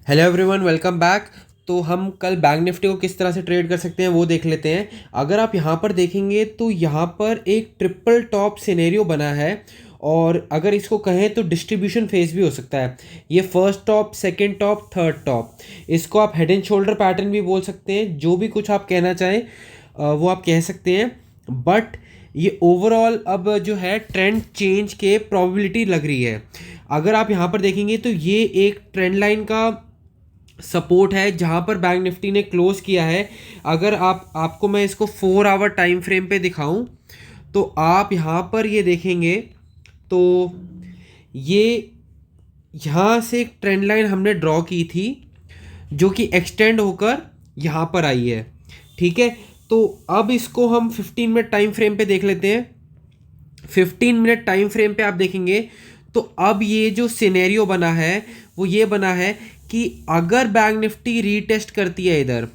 Hello everyone, welcome back. तो हम कल बैंक निफ्टी को किस तरह से ट्रेड कर सकते हैं वो देख लेते हैं। अगर आप यहाँ पर देखेंगे तो यहाँ पर एक ट्रिपल टॉप सिनेरियो बना है और अगर इसको कहें तो डिस्ट्रीब्यूशन फेज भी हो सकता है। ये first top, second top, third top, इसको आप हेड एंड शोल्डर पैटर्न भी बोल सकते हैं। जो भी कुछ आप कहना चाहें वो आप कह सकते हैं। बट ये ओवरऑल अब जो है ट्रेंड चेंज के प्रोबेबिलिटी लग रही है। अगर आप यहाँ पर देखेंगे तो ये एक ट्रेंड लाइन का सपोर्ट है जहां पर बैंक निफ्टी ने क्लोज किया है। अगर आपको मैं इसको 4 आवर टाइम फ्रेम पे दिखाऊं तो आप यहां पर ये देखेंगे तो ये यहाँ से एक ट्रेंड लाइन हमने ड्रॉ की थी जो कि एक्सटेंड होकर यहाँ पर आई है। ठीक है, तो अब इसको हम 15 मिनट टाइम फ्रेम पे देख लेते हैं। 15 मिनट टाइम फ्रेम पे आप देखेंगे तो अब ये जो सिनेरियो बना है वो ये बना है कि अगर बैंक निफ्टी रीटेस्ट करती है इधर,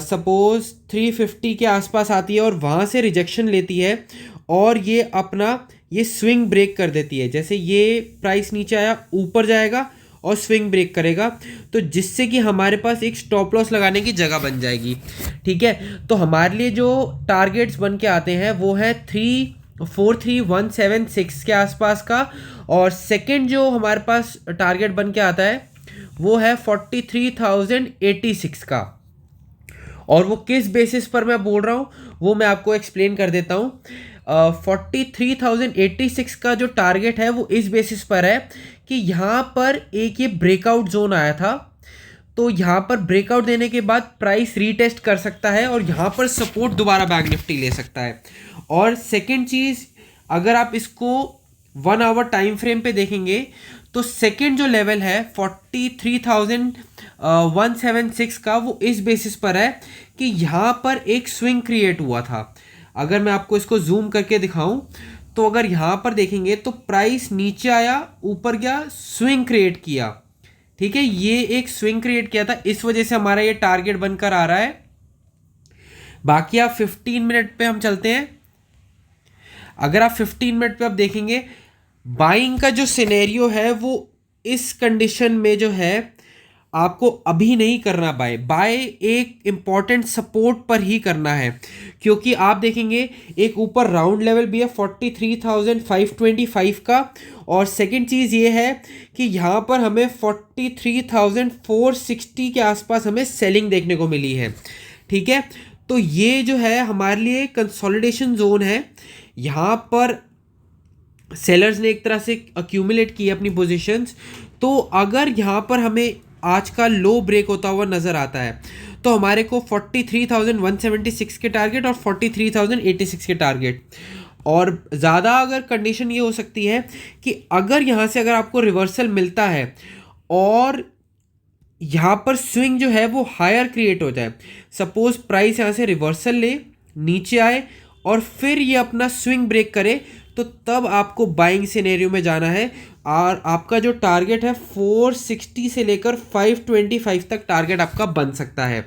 सपोज 350 के आसपास आती है और वहाँ से रिजेक्शन लेती है और ये अपना ये स्विंग ब्रेक कर देती है, जैसे ये प्राइस नीचे आया ऊपर जाएगा और स्विंग ब्रेक करेगा, तो जिससे कि हमारे पास एक स्टॉप लॉस लगाने की जगह बन जाएगी। ठीक है, तो हमारे लिए जो टारगेट्स बन के आते हैं वो है 343,176 के आसपास का, और सेकंड जो हमारे पास टारगेट बन के आता है वो है 43,086 का। और वो किस बेसिस पर मैं बोल रहा हूँ वो मैं आपको एक्सप्लेन कर देता हूँ। 43,086 का जो टारगेट है वो इस बेसिस पर है कि यहाँ पर एक ये ब्रेकआउट जोन आया था, तो यहाँ पर ब्रेकआउट देने के बाद प्राइस रीटेस्ट कर सकता है और यहाँ पर सपोर्ट दोबारा बैंक निफ्टी ले सकता है। और सेकंड चीज़, अगर आप इसको 1 आवर टाइम फ्रेम पे देखेंगे तो सेकंड जो लेवल है 43,176 का वो इस बेसिस पर है कि यहाँ पर एक स्विंग क्रिएट हुआ था। अगर मैं आपको इसको जूम करके दिखाऊं तो अगर यहाँ पर देखेंगे तो प्राइस नीचे आया, ऊपर गया, स्विंग क्रिएट किया। ठीक है, ये एक स्विंग क्रिएट किया था, इस वजह से हमारा ये टारगेट बनकर आ रहा है। बाकी आप 15 मिनट पे हम चलते हैं। अगर आप 15 मिनट पे आप देखेंगे बाइंग का जो सिनेरियो है वो इस कंडीशन में जो है आपको अभी नहीं करना बाय एक इंपॉर्टेंट सपोर्ट पर ही करना है, क्योंकि आप देखेंगे एक ऊपर राउंड लेवल भी है 43,525 का, और सेकंड चीज़ ये है कि यहाँ पर हमें 43,460 के आसपास हमें सेलिंग देखने को मिली है। ठीक है, तो ये जो है हमारे लिए कंसोलिडेशन जोन है। यहाँ पर सेलर्स ने एक तरह से अक्यूमुलेट की अपनी पोजीशंस, तो अगर यहाँ पर हमें आज का लो ब्रेक होता हुआ नज़र आता है तो हमारे को 43,176 के टारगेट और 43,086 के टारगेट, और ज़्यादा अगर कंडीशन ये हो सकती है कि अगर यहाँ से अगर आपको रिवर्सल मिलता है और यहाँ पर स्विंग जो है वो हायर क्रिएट हो जाए, सपोज प्राइस यहाँ से रिवर्सल ले, नीचे आए और फिर ये अपना स्विंग ब्रेक करे, तो तब आपको बाइंग सिनेरियो में जाना है। और आपका जो टारगेट है 460 से लेकर 525 तक टारगेट आपका बन सकता है।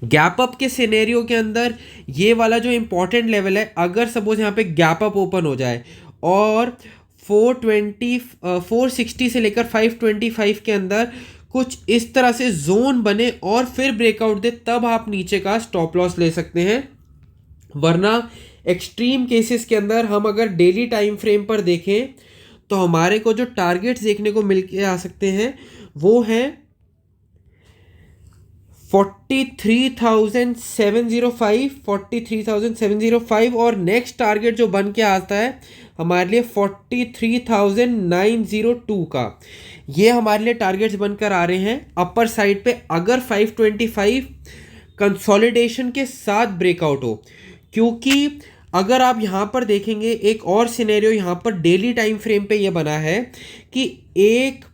गैप अप के सिनेरियो के अंदर ये वाला जो इंपॉर्टेंट लेवल है, अगर सपोज यहाँ पे गैप अप ओपन हो जाए और 460 से लेकर 525 के अंदर कुछ इस तरह से जोन बने और फिर ब्रेकआउट दे, तब आप नीचे का स्टॉप लॉस ले सकते हैं। वरना एक्सट्रीम केसेस के अंदर हम अगर डेली टाइम फ्रेम पर देखें तो हमारे को जो टारगेट्स देखने को मिल के आ सकते हैं वो हैं 43,705, 43,705, और नेक्स्ट टारगेट जो बन के आता है हमारे लिए 43,902 का। ये हमारे लिए टारगेट्स बनकर आ रहे हैं अपर साइड पे, अगर 525 कंसोलिडेशन के साथ ब्रेकआउट हो। क्योंकि अगर आप यहाँ पर देखेंगे एक और सिनेरियो यहाँ पर डेली टाइम फ्रेम पे ये बना है कि एक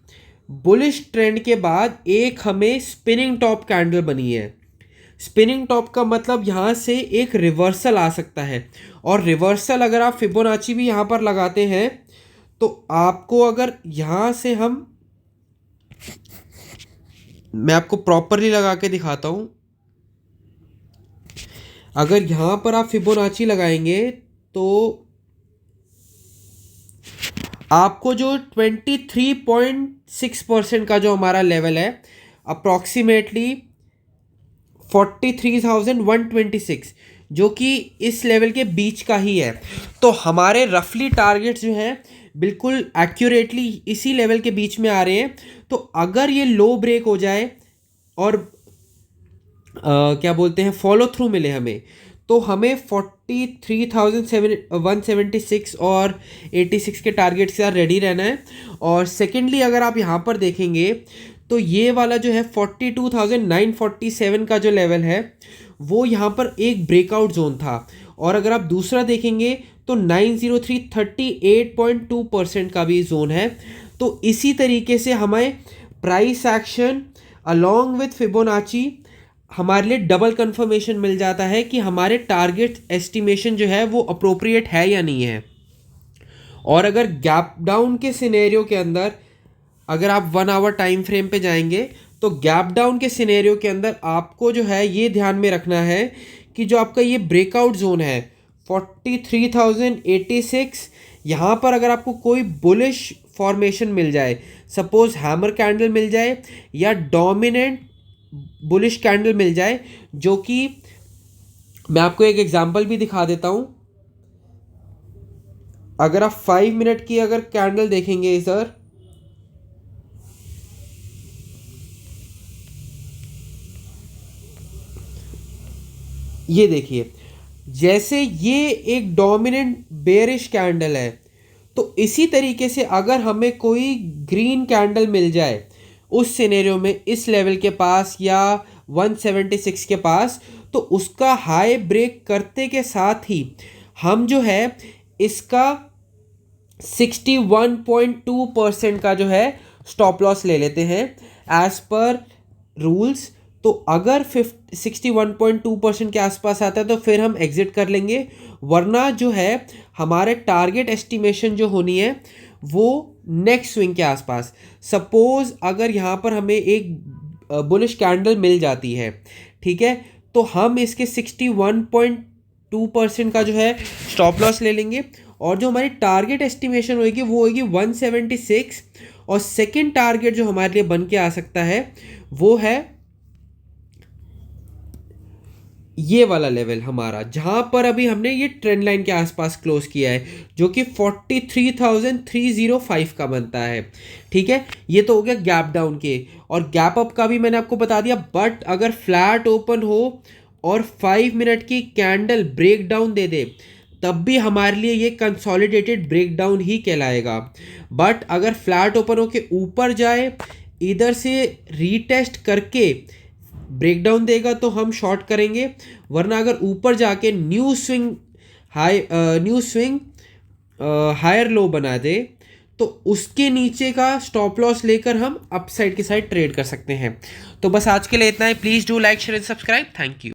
बुलिश ट्रेंड के बाद एक हमें स्पिनिंग टॉप कैंडल बनी है। स्पिनिंग टॉप का मतलब यहाँ से एक रिवर्सल आ सकता है, और रिवर्सल अगर आप फिबोनाची भी यहाँ पर लगाते हैं तो आपको, अगर यहाँ से मैं आपको प्रॉपरली लगा के दिखाता हूँ, अगर यहाँ पर आप फिबोनाची लगाएंगे तो आपको जो 23.6% का जो हमारा लेवल है, अप्रॉक्सीमेटली 43,126, जो कि इस लेवल के बीच का ही है। तो हमारे रफली टारगेट्स जो हैं बिल्कुल एक्यूरेटली इसी लेवल के बीच में आ रहे हैं। तो अगर ये लो ब्रेक हो जाए और क्या बोलते हैं फॉलो थ्रू मिले हमें, तो हमें 43,176 और 86 के टारगेट के साथ रेडी रहना है। और सेकेंडली अगर आप यहाँ पर देखेंगे तो ये वाला जो है 42,947 का जो लेवल है वो यहाँ पर एक ब्रेकआउट जोन था। और अगर आप दूसरा देखेंगे तो 903 38.2% का भी जोन है। तो इसी तरीके से हमें price action along with Fibonacci हमारे लिए डबल कंफर्मेशन मिल जाता है कि हमारे टारगेट एस्टिमेशन जो है वो अप्रोप्रिएट है या नहीं है। और अगर गैप डाउन के सिनेरियो के अंदर अगर आप 1 आवर टाइम फ्रेम पे जाएंगे तो गैप डाउन के सिनेरियो के अंदर आपको जो है ये ध्यान में रखना है कि जो आपका ये ब्रेकआउट जोन है 43,086, यहाँ पर अगर आपको कोई बुलिश फॉर्मेशन मिल जाए, सपोज हैमर कैंडल मिल जाए या डोमिनेंट बुलिश कैंडल मिल जाए, जो कि मैं आपको एक एग्जांपल भी दिखा देता हूं। अगर आप 5 मिनट की अगर कैंडल देखेंगे सर, ये देखिए जैसे ये एक डोमिनेंट बेयरिश कैंडल है, तो इसी तरीके से अगर हमें कोई ग्रीन कैंडल मिल जाए उस सिनेरियो में इस लेवल के पास या 176 के पास, तो उसका हाई ब्रेक करते के साथ ही हम जो है इसका 61.2% का जो है स्टॉप लॉस ले लेते हैं एज पर रूल्स। तो अगर 61.2% के आसपास आता है तो फिर हम एग्जिट कर लेंगे, वरना जो है हमारे टारगेट एस्टिमेशन जो होनी है वो नेक्स्ट स्विंग के आसपास। सपोज अगर यहाँ पर हमें एक बुलिश कैंडल मिल जाती है, ठीक है, तो हम इसके 61.2% का जो है स्टॉप लॉस ले लेंगे और जो हमारी टारगेट एस्टिमेशन होगी वो होगी 176। और सेकंड टारगेट जो हमारे लिए बन के आ सकता है वो है ये वाला लेवल हमारा, जहां पर अभी हमने ये ट्रेंड लाइन के आसपास क्लोज किया है, जो कि 43,305 का बनता है। ठीक है, ये तो हो गया गैप डाउन के। और गैप अप का भी मैंने आपको बता दिया। बट अगर फ्लैट ओपन हो और 5 मिनट की कैंडल ब्रेक डाउन दे दे, तब भी हमारे लिए ये कंसोलिडेटेड ब्रेक डाउन ही कहलाएगा। बट अगर फ्लैट ओपन हो के ऊपर जाए, इधर से रीटेस्ट करके ब्रेक डाउन देगा तो हम शॉर्ट करेंगे, वरना अगर ऊपर जाके न्यू स्विंग हायर लो बना दे तो उसके नीचे का स्टॉप लॉस लेकर हम अपसाइड के साइड ट्रेड कर सकते हैं। तो बस आज के लिए इतना ही। Please do like share and subscribe. Thank you.